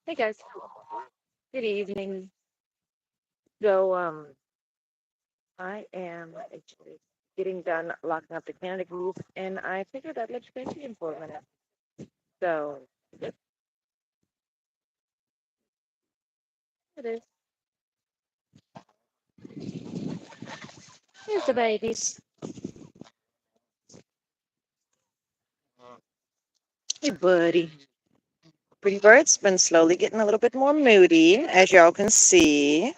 Hey guys, good evening. So, I am actually getting done locking up the Canada Goose, and I figured I'd let you guys see him for a minute. So, yep, it is. Here's the babies. Hey, buddy. Pretty bird's been slowly getting a little bit more moody, as y'all can see.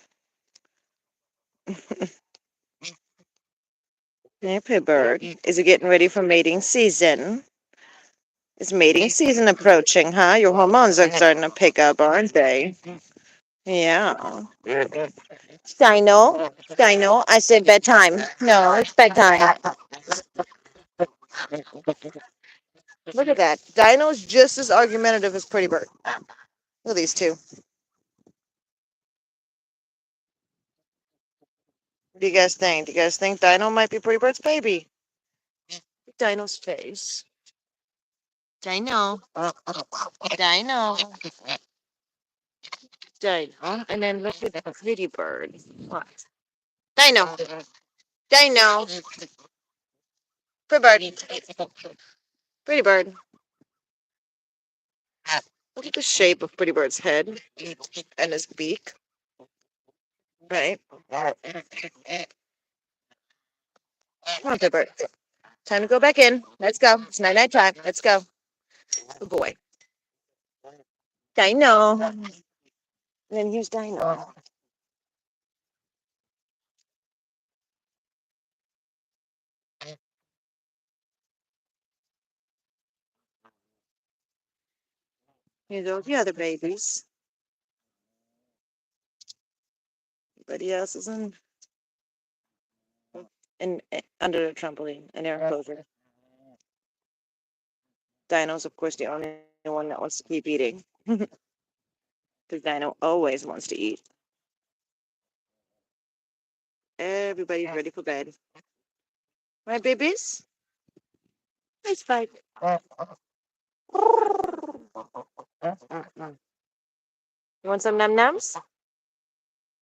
Hey, pretty bird. Is it getting ready for mating season? Is mating season approaching, huh? Your hormones are starting to pick up, aren't they? Yeah. Dino, Dino, I said bedtime. No, it's bedtime. Look at that. Dino's just as argumentative as Pretty Bird. Look at these two. What do you guys think? Do you guys think Dino might be Pretty Bird's baby? Dino's face. Dino. Dino. Dino. And then look at Pretty Bird. What? Dino. Dino. Pretty Bird. Pretty Bird. Look at the shape of Pretty Bird's head and his beak. Right? Come on, Pretty Bird. Time to go back in. Let's go. It's night time. Let's go. Good boy. Dino. And then here's Dino. Here's all the other babies. Everybody else is in under the trampoline and air enclosure. Dino's, of course, the only one that wants to keep eating. Because Dino always wants to eat. Everybody's ready for bed. Right, babies? Nice fight. You want some num nums?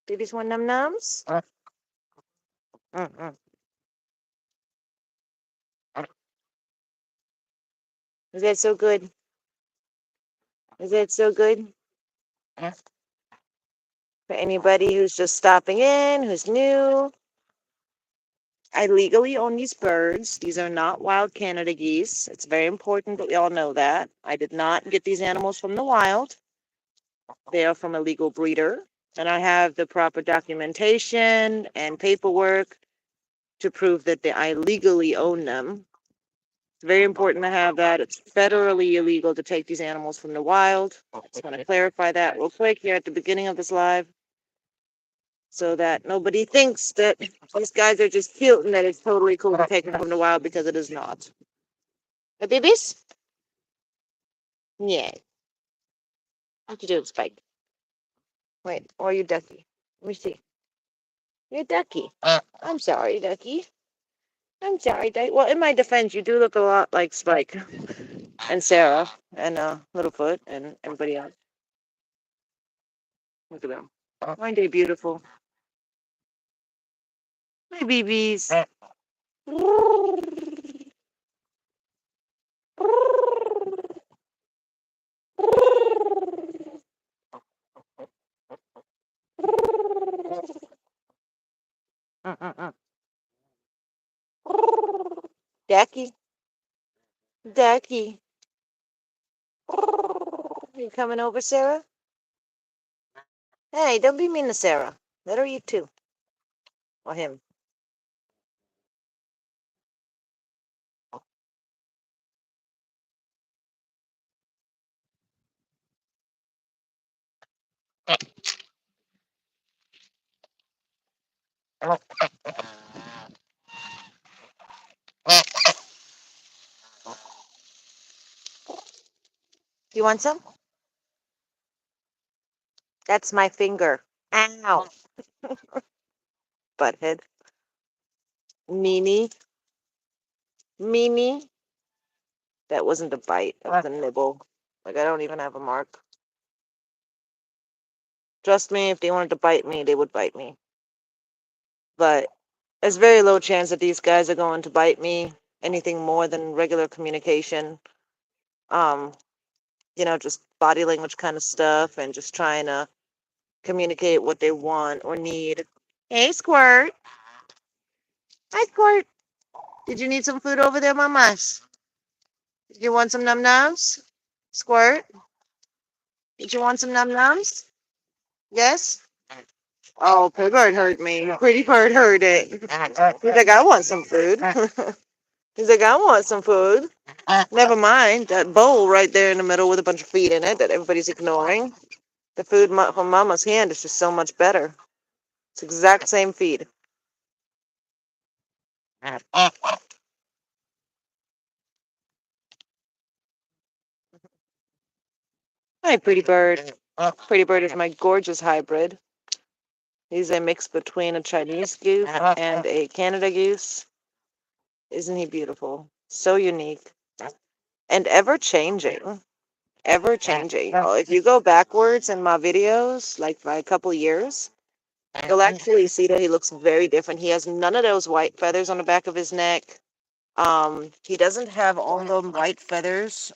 Babies want num nums? Is that so good? Is that so good? For anybody who's just stopping in, who's new, I legally own these birds. These are not wild Canada geese. It's very important that we all know that. I did not get these animals from the wild. They are from a legal breeder. And I have the proper documentation and paperwork to prove that I legally own them. It's very important to have that. It's federally illegal to take these animals from the wild. I just want to clarify that real quick here at the beginning of this live so that nobody thinks that these guys are just cute and that it's totally cool to take them from the wild, because it is not. The babies? Yeah. What you doing, Spike? Wait, or are you Ducky? Let me see. You're Ducky. I'm sorry, Ducky. I'm sorry, Ducky. Well, in my defense, you do look a lot like Spike and Sarah and Littlefoot and everybody else. Look at them. Aren't they beautiful? My babies. Ducky. Ducky. You coming over, Sarah? Hey, don't be mean to Sarah. Let her eat too. Or him. You want some? That's my finger. Ow. Butthead. Mimi. Mimi. That wasn't a bite. That was a nibble. Like, I don't even have a mark. Trust me, if they wanted to bite me, they would bite me. But there's very low chance that these guys are going to bite me anything more than regular communication. Um, just body language kind of stuff and just trying to communicate what they want or need. Hey, Squirt. Hi, Squirt. Did you need some food over there, mamas? Did you want some num nums? Squirt, did you want some num nums? Yes? Oh, Pretty Bird heard me. Pretty Bird heard it. He's like, I want some food. He's like, I want some food. Never mind that bowl right there in the middle with a bunch of feed in it that everybody's ignoring. The food from Mama's hand is just so much better. It's the exact same feed. Hi, Pretty Bird. Pretty Bird is my gorgeous hybrid. He's a mix between a Chinese goose and a Canada goose. Isn't he beautiful? So unique and ever changing. Ever changing. Oh, if you go backwards in my videos, like by a couple years, you'll actually see that he looks very different. He has none of those white feathers on the back of his neck. He doesn't have all those white feathers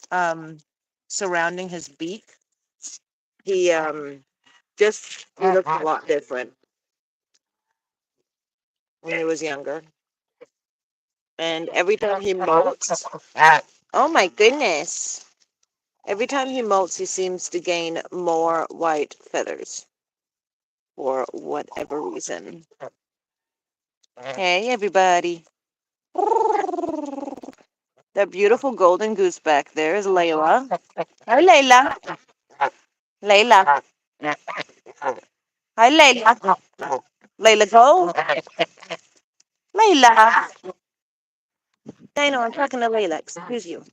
surrounding his beak. He just he looks a lot different when he was younger. And every time he molts, oh my goodness. Every time he molts, he seems to gain more white feathers for whatever reason. Hey, everybody. That beautiful golden goose back there is Layla. Hi, Layla. Layla. Hi, Layla. Layla, go. Layla. I know, I'm talking to Layla. Excuse you.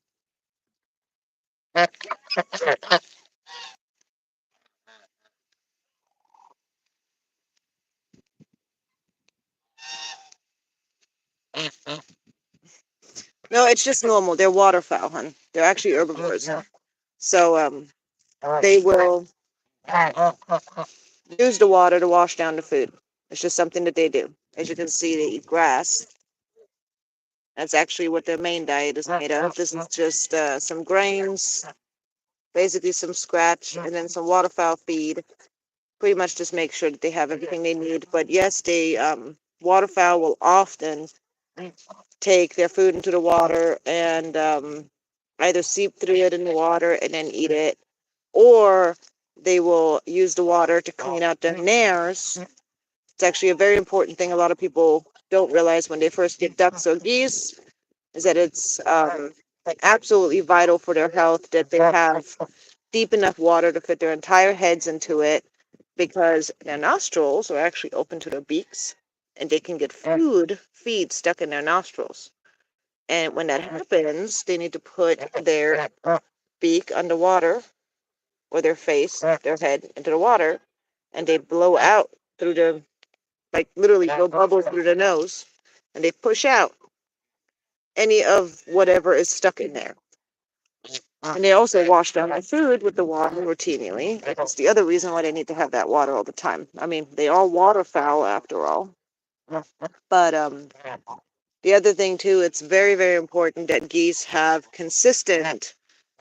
No, it's just normal. They're waterfowl, hon. They're actually herbivores. So, they will use the water to wash down the food. It's just something that they do. As you can see, they eat grass. That's actually what their main diet is made of. This is just some grains, basically some scratch, and then some waterfowl feed. Pretty much just make sure that they have everything they need. But yes, they waterfowl will often take their food into the water and either seep through it in the water and then eat it, or they will use the water to clean out their nares. It's actually a very important thing a lot of people don't realize when they first get ducks or geese, is that it's absolutely vital for their health that they have deep enough water to fit their entire heads into it, because their nostrils are actually open to their beaks and they can get feed stuck in their nostrils. And when that happens, they need to put their beak underwater or their face, their head into the water, and they blow out through the, like literally blow bubbles through the nose, and they push out any of whatever is stuck in there. And they also wash down their food with the water routinely. That's the other reason why they need to have that water all the time. I mean, they are waterfowl after all. But the other thing too, it's very, very important that geese have consistent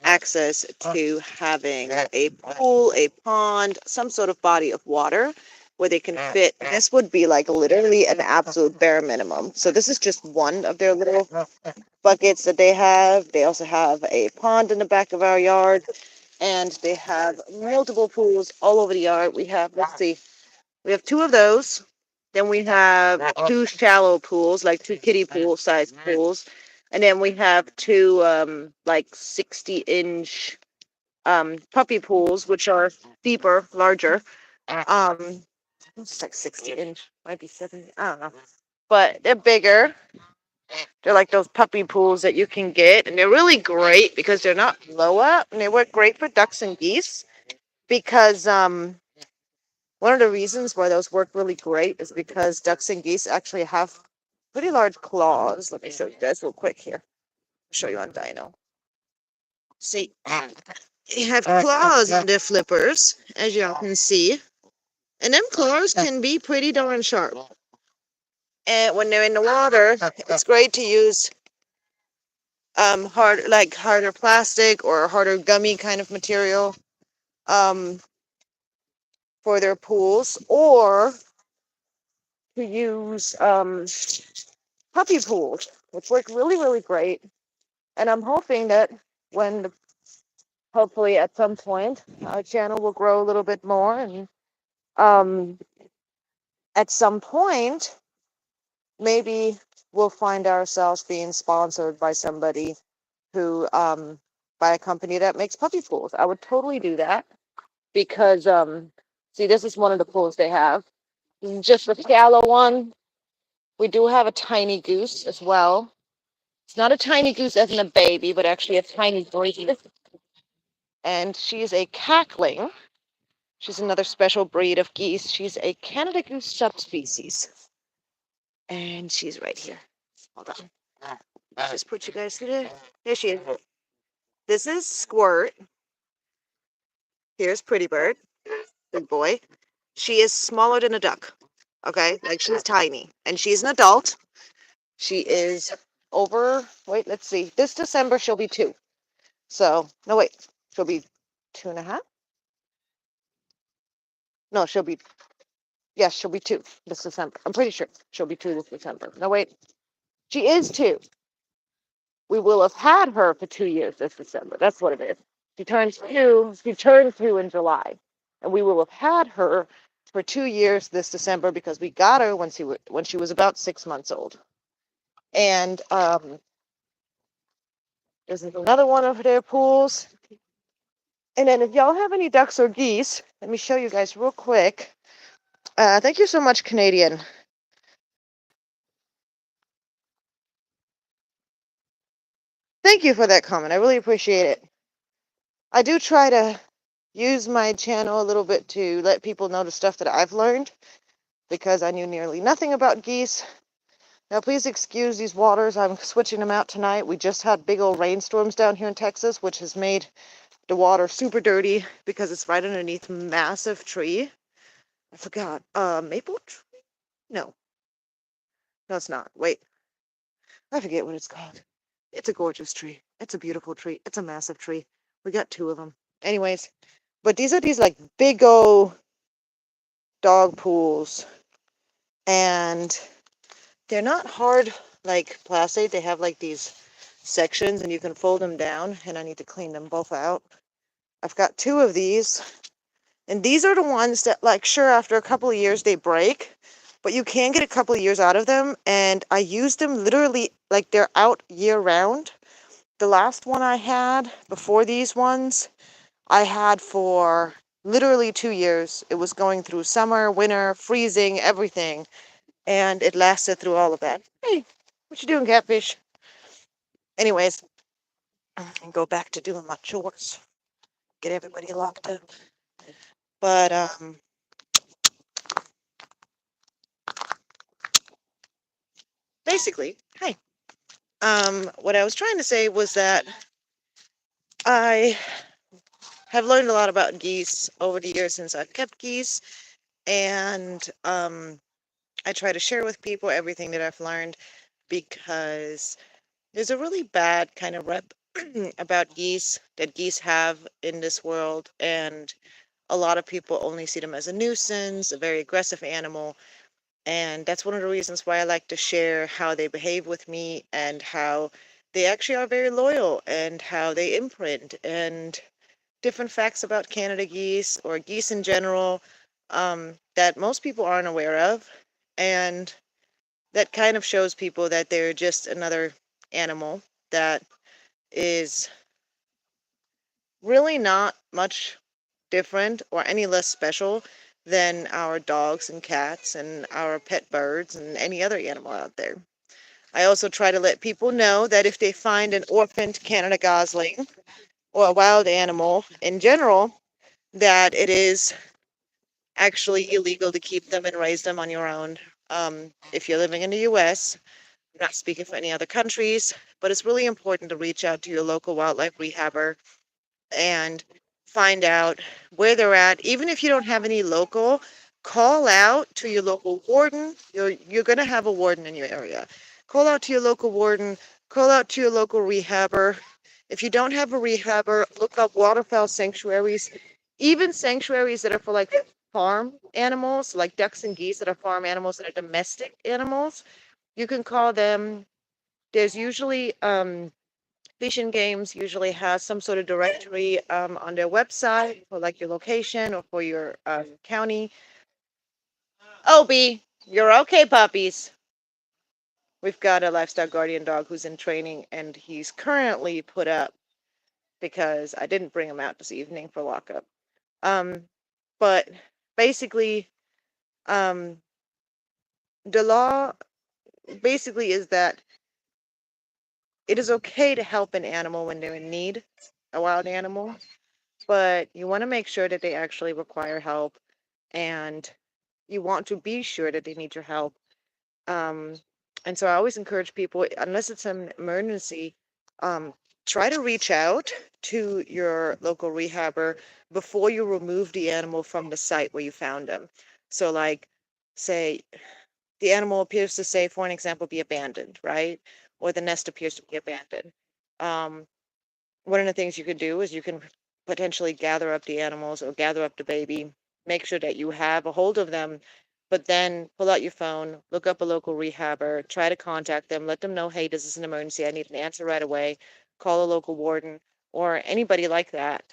access to having a pool, a pond, some sort of body of water where they can fit. This would be like literally an absolute bare minimum. So this is just one of their little buckets that they have. They also have a pond in the back of our yard, and they have multiple pools all over the yard. We have, let's see, we have two of those. Then we have two shallow pools, like two kiddie pool sized pools. And then we have two like 60-inch puppy pools, which are deeper, larger. It's like 60-inch, might be 70, I don't know. But they're bigger. They're like those puppy pools that you can get, and they're really great because they're not blow up, and they work great for ducks and geese. Because one of the reasons why those work really great is because ducks and geese actually have pretty large claws. Let me show you guys real quick here. I'll show you on Dino. See, they have claws in their flippers, as y'all can see. And them claws can be pretty darn sharp. And when they're in the water, it's great to use harder plastic or harder gummy kind of material um, for their pools, or to use puppy pools, which work really, really great. And I'm hoping that when, hopefully at some point, our channel will grow a little bit more, and um, at some point, maybe we'll find ourselves being sponsored by somebody who, by a company that makes puppy pools. I would totally do that because, see, this is one of the pools they have. This is just a shallow one. We do have a tiny goose as well. It's not a tiny goose as in a baby, but actually a tiny breed. And she's a cackling. She's another special breed of geese. She's a Canada goose subspecies. And she's right here. Hold on. Just put you guys through there. There she is. This is Squirt. Here's Pretty Bird. Big boy. She is smaller than a duck. Okay? Like she's tiny. And she's an adult. She is over, wait, let's see. This December she'll be 2. So, no, wait. She'll be 2.5? No, yes, she'll be 2 this December. I'm pretty sure she'll be 2 this December. No, wait. She is 2. We will have had her for 2 years this December. That's what it is. She turned 2 in July. And we will have had her for 2 years this December because we got her when she was about 6 months old. And there's another one of their pools. And then if y'all have any ducks or geese, let me show you guys real quick. Thank you so much, Canadian. Thank you for that comment. I really appreciate it. I do try to use my channel a little bit to let people know the stuff that I've learned because I knew nearly nothing about geese. Now, please excuse these waters. I'm switching them out tonight. We just had big old rainstorms down here in Texas, which has made the water super dirty because it's right underneath a massive tree. I forgot. Maple tree? No. No, it's not. Wait. I forget what it's called. It's a gorgeous tree. It's a beautiful tree. It's a massive tree. We got 2 of them. Anyways, but these are these like big old dog pools. And they're not hard like plastic. They have like these sections and you can fold them down. And I need to clean them both out. I've got 2 of these. And these are the ones that, like, sure, after a couple of years they break, but you can get a couple of years out of them. And I use them literally like they're out year round. The last one I had before these ones, I had for literally 2 years. It was going through summer, winter, freezing, everything. And it lasted through all of that. Hey, what you doing, catfish? Anyways, go back to doing my chores. Get everybody locked up. But basically, hey. What I was trying to say was that I have learned a lot about geese over the years since I've kept geese, and I try to share with people everything that I've learned because there's a really bad kind of rep about geese that geese have in this world, and a lot of people only see them as a nuisance, a very aggressive animal. And that's one of the reasons why I like to share how they behave with me and how they actually are very loyal and how they imprint and different facts about Canada geese or geese in general that most people aren't aware of. And that kind of shows people that they're just another animal that is really not much different or any less special than our dogs and cats and our pet birds and any other animal out there. I also try to let people know that if they find an orphaned Canada gosling or a wild animal in general, that it is actually illegal to keep them and raise them on your own. If you're living in the US, I'm not speaking for any other countries, but it's really important to reach out to your local wildlife rehabber and find out where they're at. Even if you don't have any local call out to your local warden. You're going to have a warden in your area. Call out to your local warden. Call out to your local rehabber. If you don't have a rehabber, look up waterfowl sanctuaries, even sanctuaries that are for like farm animals, like ducks and geese that are farm animals that are domestic animals. You can call them. There's usually Fish and Games usually has some sort of directory on their website for like your location or for your county. Obie, you're okay, puppies. We've got a livestock guardian dog who's in training, and he's currently put up because I didn't bring him out this evening for lockup. But basically, um, the law basically is that it is okay to help an animal when they're in need, a wild animal, but you want to make sure that they actually require help, and you want to be sure that they need your help. Um, and so I always encourage people, unless it's an emergency, um, try to reach out to your local rehabber before you remove the animal from the site where you found them. So, like, say the animal appears to say, for an example, be abandoned, right? Or the nest appears to be abandoned. Um, One of the things you could do is you can potentially gather up the animals or gather up the baby, make sure that you have a hold of them, but then pull out your phone, look up a local rehabber, try to contact them, let them know, hey, this is an emergency. I need an answer right away. Call a local warden or anybody like that.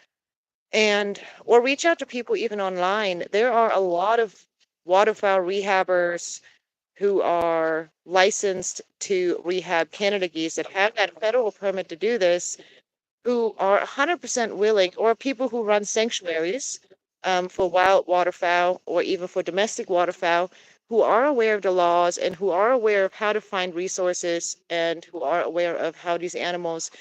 And or reach out to people even online. There are a lot of waterfowl rehabbers who are licensed to rehab Canada geese that have that federal permit to do this, who are 100% willing, or people who run sanctuaries for wild waterfowl or even for domestic waterfowl, who are aware of the laws and who are aware of how to find resources and who are aware of how these animals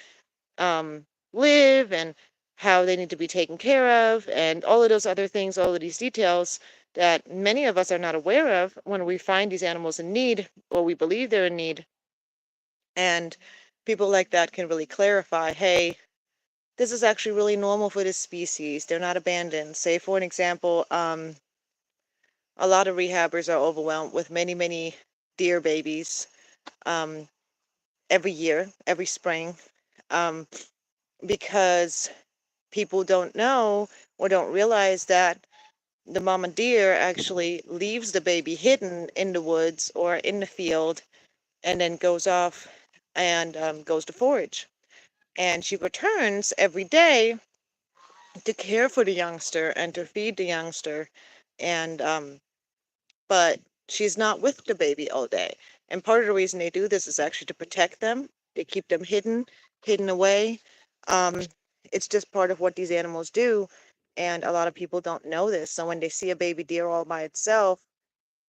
live and how they need to be taken care of and all of those other things, all of these details that many of us are not aware of when we find these animals in need or we believe they're in need. And people like that can really clarify, hey, this is actually really normal for this species. They're not abandoned. Say, for an example, a lot of rehabbers are overwhelmed with many, many deer babies um, every year, every spring, um, because people don't know or don't realize that the mama deer actually leaves the baby hidden in the woods or in the field and then goes off and goes to forage. And she returns every day to care for the youngster and to feed the youngster, and but she's not with the baby all day. And part of the reason they do this is actually to protect them. They keep them hidden away. um it's just part of what these animals do, and a lot of people don't know this. So when they see a baby deer all by itself,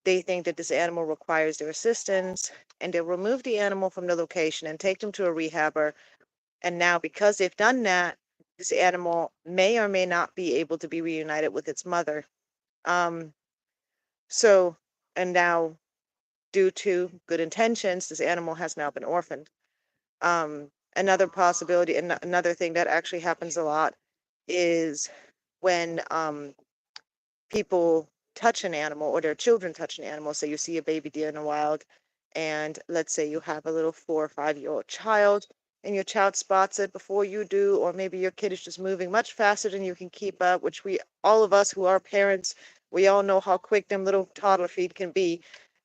they think that this animal requires their assistance, and they'll remove the animal from the location and take them to a rehabber. And now, because they've done that, this animal may or may not be able to be reunited with its mother. Um, so, and now, due to good intentions, this animal has now been orphaned. Another possibility, and another thing that actually happens a lot, is when people touch an animal or their children touch an animal. So you see a baby deer in the wild, and let's say you have a little 4 or 5 year old child, and your child spots it before you do, or maybe your kid is just moving much faster than you can keep up, which we, all of us who are parents, we all know how quick them little toddler feet can be.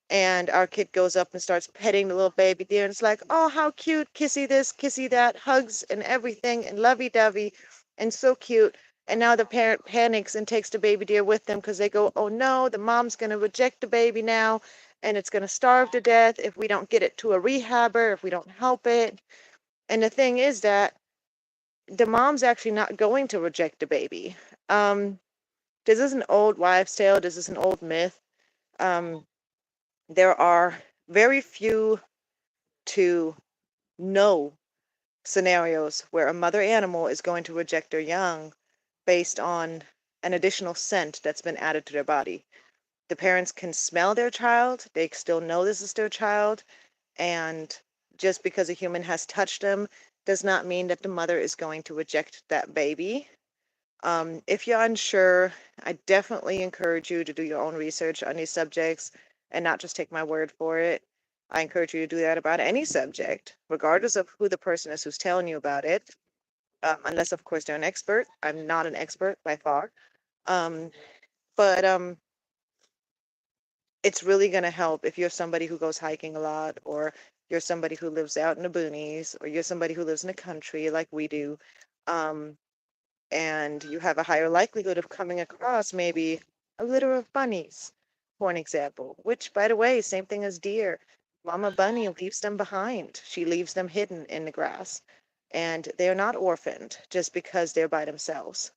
And our kid goes up and starts petting the little baby deer, and it's like, oh, how cute, kissy this, kissy that, hugs and everything, and lovey-dovey, and so cute. And now the parent panics and takes the baby deer with them because they go, oh no, the mom's going to reject the baby now, and it's going to starve to death if we don't get it to a rehabber, if we don't help it. And the thing is that the mom's actually not going to reject the baby. This is an old wives' tale. This is an old myth. Um, there are very few to no scenarios where a mother animal is going to reject their young based on an additional scent that's been added to their body. The parents can smell their child, they still know this is their child, and just because a human has touched them does not mean that the mother is going to reject that baby. If you're unsure, I definitely encourage you to do your own research on these subjects and not just take my word for it. I encourage you to do that about any subject, regardless of who the person is who's telling you about it, unless, of course, they're an expert. I'm not an expert by far. Um, but it's really going to help if you're somebody who goes hiking a lot, or you're somebody who lives out in the boonies, or you're somebody who lives in the country like we do. Um, and you have a higher likelihood of coming across maybe a litter of bunnies, for an example, which, by the way, same thing as deer. Mama bunny leaves them behind. She leaves them hidden in the grass, and they're not orphaned just because they're by themselves.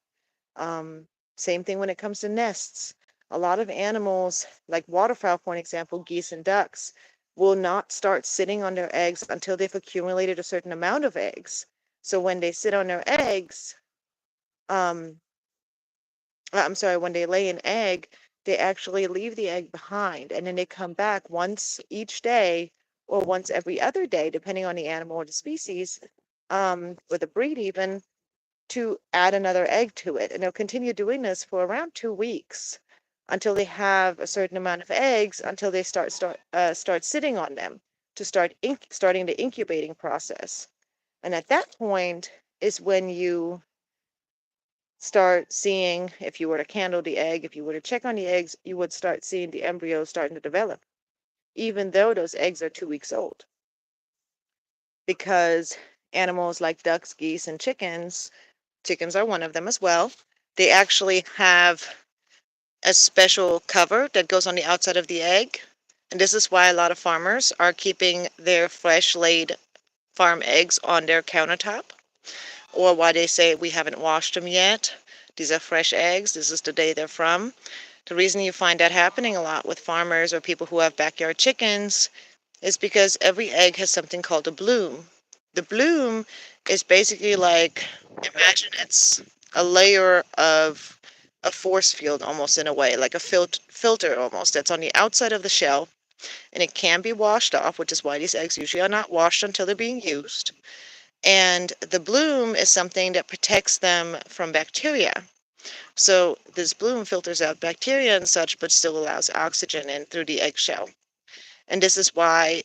Same thing when it comes to nests. A lot of animals, like waterfowl, for an example, geese and ducks, will not start sitting on their eggs until they've accumulated a certain amount of eggs. So when they sit on their eggs, um, I'm sorry, when they lay an egg, they actually leave the egg behind, and then they come back once each day or once every other day, depending on the animal or the species, or the breed even, to add another egg to it. And they'll continue doing this for around 2 weeks until they have a certain amount of eggs, until they start sitting on them to starting the incubating process. And at that point is when you start seeing, if you were to candle the egg, if you were to check on the eggs, you would start seeing the embryos starting to develop, even though those eggs are 2 weeks old. Because animals like ducks, geese, and chickens are one of them as well, they actually have a special cover that goes on the outside of the egg. And this is why a lot of farmers are keeping their fresh laid farm eggs on their countertop, or why they say we haven't washed them yet. These are fresh eggs. This is the day they're from. The reason you find that happening a lot with farmers or people who have backyard chickens is because every egg has something called a bloom. The bloom is basically like, imagine it's a layer of a force field almost, in a way, like a filter almost, that's on the outside of the shell, and it can be washed off, which is why these eggs usually are not washed until they're being used. And the bloom is something that protects them from bacteria. So this bloom filters out bacteria and such, but still allows oxygen in through the eggshell. And this is why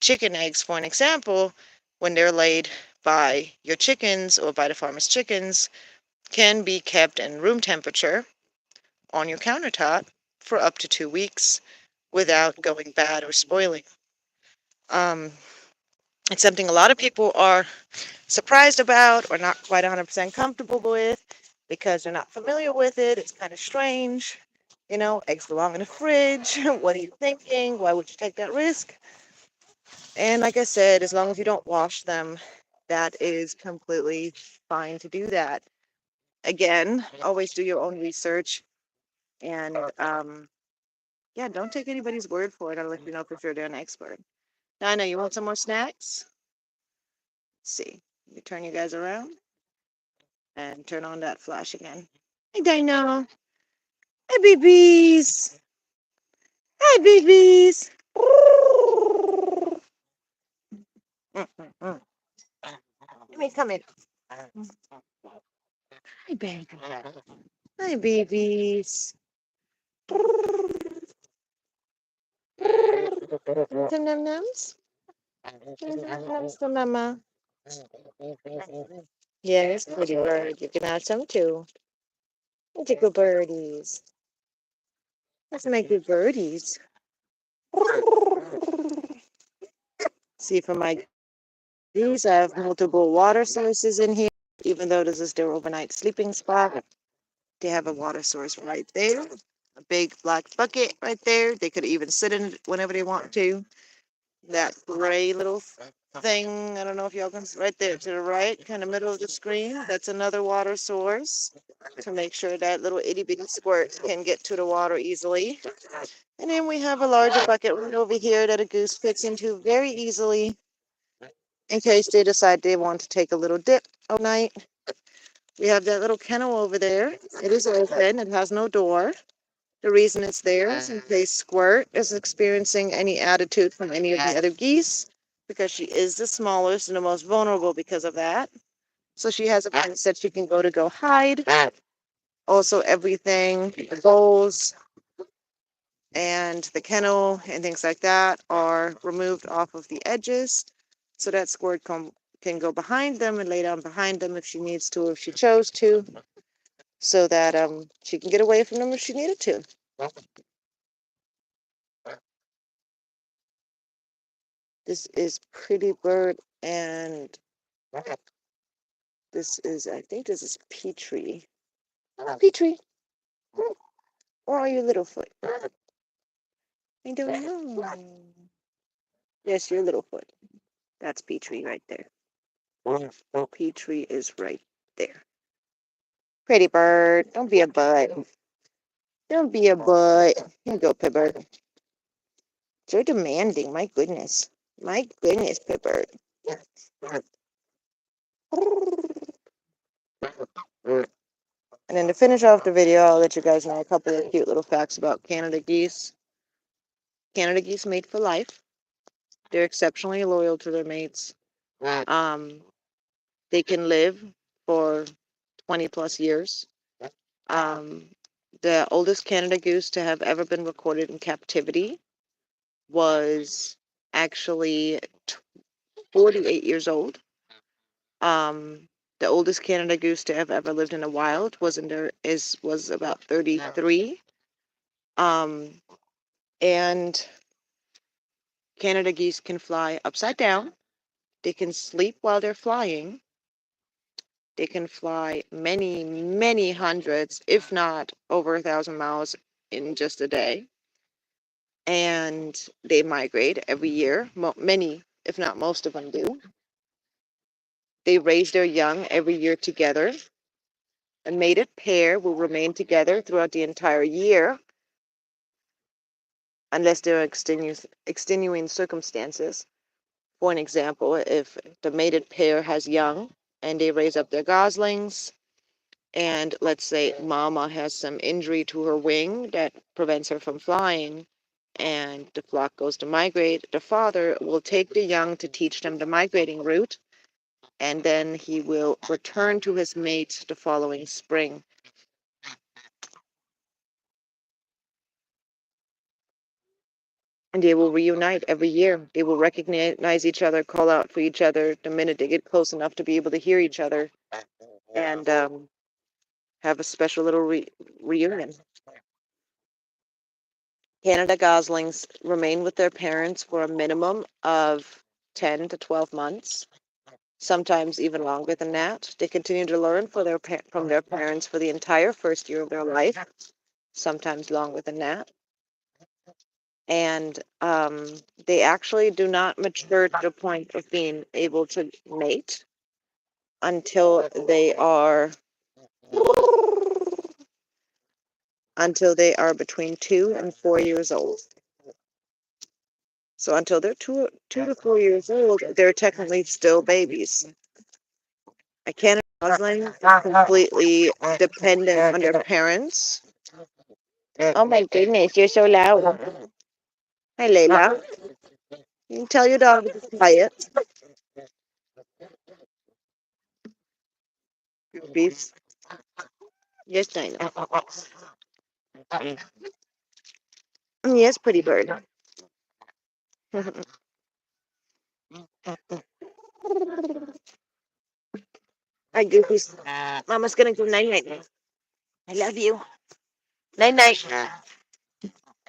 chicken eggs, for an example, when they're laid by your chickens or by the farmer's chickens, can be kept in room temperature on your countertop for up to 2 weeks without going bad or spoiling. Um, it's something a lot of people are surprised about or not quite 100% comfortable with because they're not familiar with it. It's kind of strange. You know, eggs belong in the fridge. What are you thinking? Why would you take that risk? And like I said, as long as you don't wash them, that is completely fine to do that. Again, always do your own research, and yeah, don't take anybody's word for it unless you know for sure they're an expert. Now, I know you want some more snacks. Let's see. You turn you guys around and turn on that flash again. Hey, Dino. Hey, babies. Hi, babies. Let me come in. Hi, baby. Hi, babies. Some num nums? Nums to mama. Yes, pretty bird. You can have some too. Look at good birdies. Let's make good birdies. See, for my these, I have multiple water sources in here. Even though this is their overnight sleeping spot, they have a water source right there. A big black bucket right there. They could even sit in it whenever they want to. That gray little thing, I don't know if y'all can see right there to the right, kind of middle of the screen. That's another water source to make sure that little itty bitty squirt can get to the water easily. And then we have a larger bucket right over here that a goose fits into very easily in case they decide they want to take a little dip overnight. We have that little kennel over there. It is open. It has no door. The reason it's there is in case Squirt is experiencing any attitude from any of the other geese, because she is the smallest and the most vulnerable because of that. So she has a place that she can go hide. Also, everything, the bowls and the kennel and things like that are removed off of the edges so that Squirt can go behind them and lay down behind them if she needs to or if she chose to, so that she can get away from them if she needed to. This is Pretty Bird, and this is, I think this is Petrie. Petrie, or are you Littlefoot? I don't know. Yes, you're Littlefoot. That's Petrie right there. Petrie is right there. Pretty Bird, don't be a butt. Don't be a butt. Here you go, Pitbird. So demanding, my goodness. My goodness, Pitbird. And then to finish off the video, I'll let you guys know a couple of cute little facts about Canada geese. Canada geese mate for life. They're exceptionally loyal to their mates. Um, they can live for 20 plus years. The oldest Canada goose to have ever been recorded in captivity was actually 48 years old. The oldest Canada goose to have ever lived in the wild was about 33. And Canada geese can fly upside down. They can sleep while they're flying. They can fly many, many hundreds, if not over 1,000 miles in just a day. And they migrate every year. Many, if not most of them do. They raise their young every year together. A mated pair will remain together throughout the entire year, unless there are extenuating circumstances. For an example, if the mated pair has young and they raise up their goslings, and let's say mama has some injury to her wing that prevents her from flying, and the flock goes to migrate, the father will take the young to teach them the migrating route, and then he will return to his mate the following spring. And they will reunite every year. They will recognize each other, call out for each other the minute they get close enough to be able to hear each other, and have a special little reunion. Canada goslings remain with their parents for a minimum of 10 to 12 months, sometimes even longer than that. They continue to learn from their parents for the entire first year of their life, sometimes longer than that. And they actually do not mature to the point of being able to mate until they are between 2 and 4 years old. So until they're 2 to 4 years old, they're technically still babies. A Canada gosling is completely dependent on their parents. Oh my goodness, you're so loud. Hi, Layla. You can tell your dog to be quiet. Beef. Yes, I know. Yes, Pretty Bird. Hi, Goofies. Mama's gonna go night night now. I love you. Night night.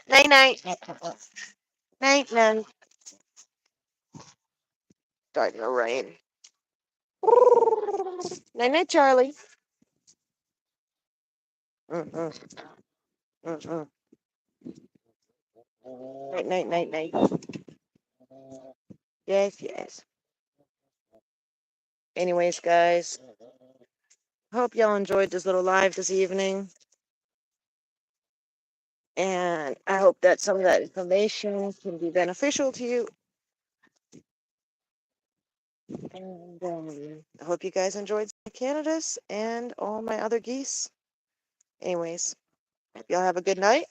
Night night. Night night. Starting to rain. Night night, Charlie. Mm-mm. Mm-mm. Night night, night night. Yes, yes. Anyways, guys, hope y'all enjoyed this little live this evening. And I hope that some of that information can be beneficial to you. And I hope you guys enjoyed Canada's and all my other geese. Anyways, y'all have a good night.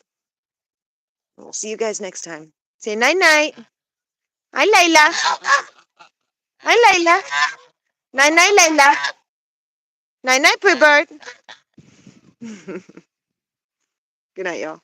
We'll see you guys next time. Say night night. Hi, Layla. Hi, Layla. Night night, Layla. Night night, Pretty Bird. Good night, y'all.